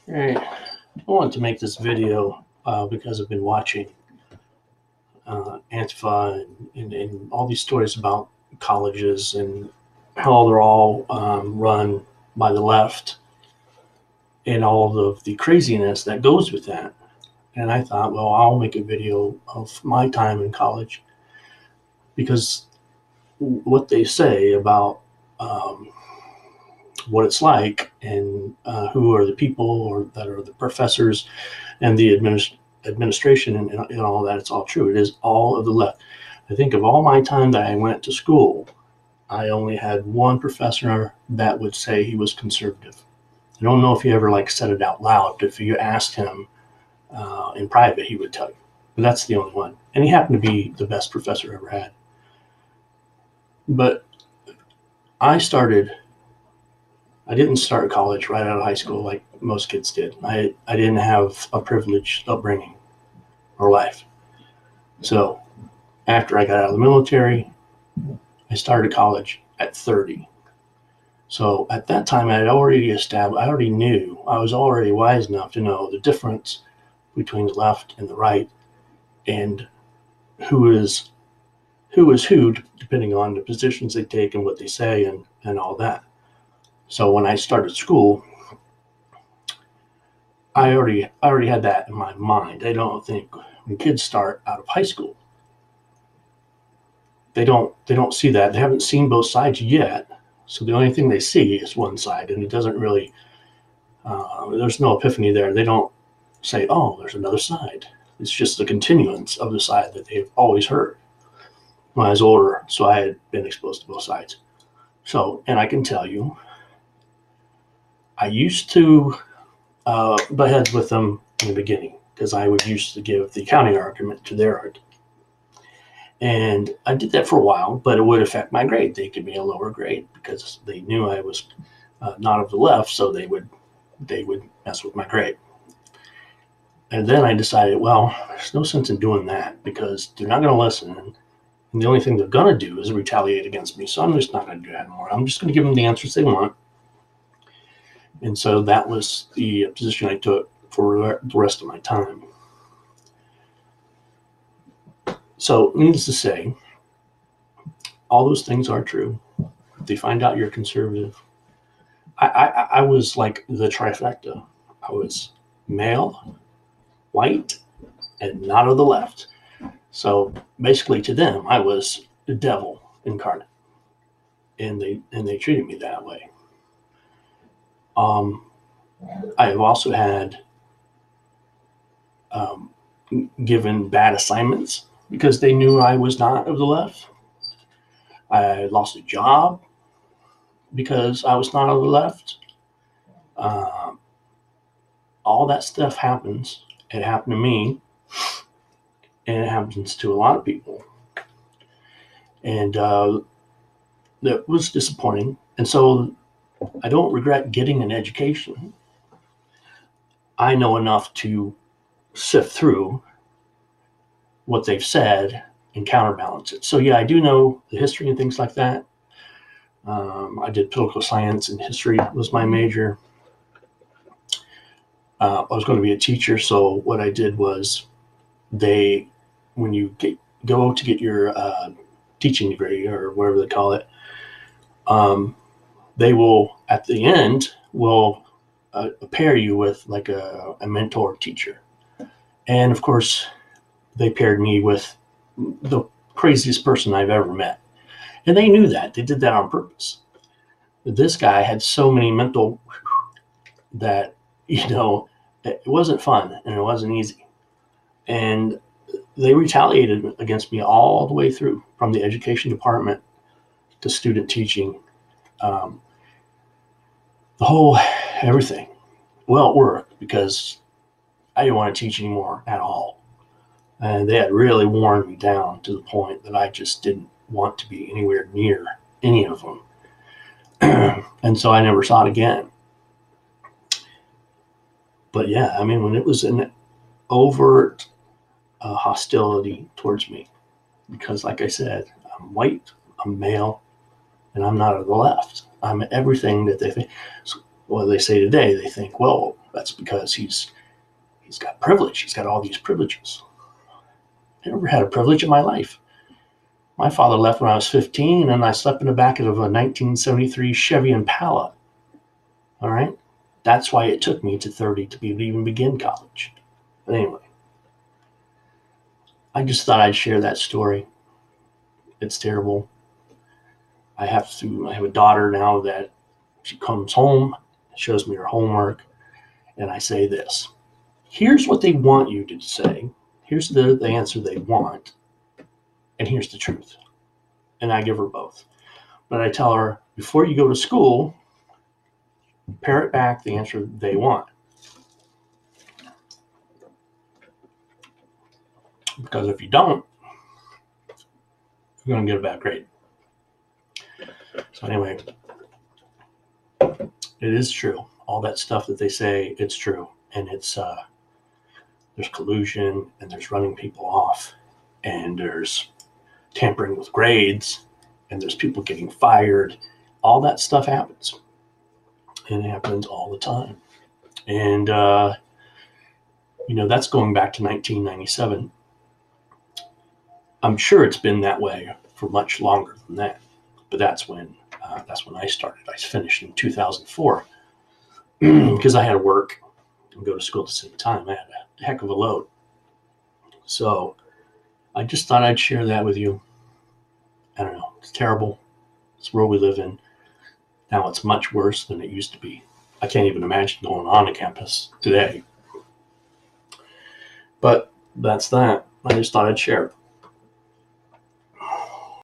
Hey, I wanted to make this video because I've been watching Antifa and all these stories about colleges and how they're all run by the left and all of the craziness that goes with that. And I thought, well, I'll make a video of my time in college because what they say about um, what it's like and who are the people or that are the professors and the administration and all that, it's all true. It is all of the left. I think of all my time that I went to school, I only had one professor that would say he was conservative. I don't know if he ever said it out loud, but if you asked him in private, he would tell you. But that's the only one. And he happened to be the best professor I ever had. But I started I didn't start college right out of high school like most kids did. I didn't have a privileged upbringing or life. So after I got out of the military, I started college at 30. So at that time, I already knew, I was already wise enough to know the difference between the left and the right and who is who, depending on the positions they take and what they say and all that. So when I started school, I already had that in my mind. I don't think when kids start out of high school, they don't see that. They haven't seen both sides yet. So the only thing they see is one side, and it doesn't really. There's no epiphany there. They don't say, "Oh, there's another side." It's just the continuance of the side that they've always heard. When I was older, so I had been exposed to both sides. So, and I can tell you, I used to butt heads with them in the beginning because I would used to give the counting argument to their argument. And I did that for a while, but it would affect my grade. They give me a lower grade because they knew I was not of the left, so they would mess with my grade. And then I decided, well, there's no sense in doing that because they're not going to listen. And the only thing they're going to do is retaliate against me. So I'm just not going to do that anymore. I'm just going to give them the answers they want. And so that was the position I took for the rest of my time. So needless to say, all those things are true. If they find out you're conservative, I was like the trifecta. I was male, white, and not of the left. So basically, to them, I was the devil incarnate, and they treated me that way. Um, I have also had um, given bad assignments because they knew I was not of the left. I lost a job because I was not of the left. Um, all that stuff happens. It happened to me, and it happens to a lot of people. And that was disappointing. And so I don't regret getting an education. I know enough to sift through what they've said and counterbalance it. So yeah, I do know the history and things like that. I did political science and history was my major. I was going to be a teacher, so what I did was when you go to get your teaching degree or whatever they call it, they will at the end will pair you with like a mentor teacher, and of course they paired me with the craziest person I've ever met, and they knew that. They did that on purpose. This guy had so many mental that it wasn't fun and it wasn't easy, and they retaliated against me all the way through, from the education department to student teaching, um, the whole everything. Well, it worked because I didn't want to teach anymore at all. And they had really worn me down to the point that I just didn't want to be anywhere near any of them. And so I never saw it again. But yeah, I mean, when it was an overt hostility towards me, because like I said, I'm white, I'm male, and I'm not of the left. I'm everything that they think. So what do they say today? They think, well, that's because he's got privilege. He's got all these privileges. I never had a privilege in my life. My father left when I was 15, and I slept in the back of a 1973 Chevy Impala. All right? That's why it took me to 30 to even begin college. But anyway, I just thought I'd share that story. It's terrible. I have a daughter now that she comes home, shows me her homework, and I say this. Here's what they want you to say. Here's the answer they want. And here's the truth. And I give her both. But I tell her, before you go to school, parrot back the answer they want. Because if you don't, you're going to get a bad grade. So anyway, it is true. All that stuff that they say, it's true. And it's there's collusion, and there's running people off, and there's tampering with grades, and there's people getting fired. All that stuff happens. And it happens all the time. And, that's going back to 1997. I'm sure it's been that way for much longer than that. But that's when I started. I finished in 2004 because I had to work and go to school at the same time. I had a heck of a load. So I just thought I'd share that with you. I don't know. It's terrible. It's the world we live in. Now it's much worse than it used to be. I can't even imagine going on a campus today. But that's that. I just thought I'd share.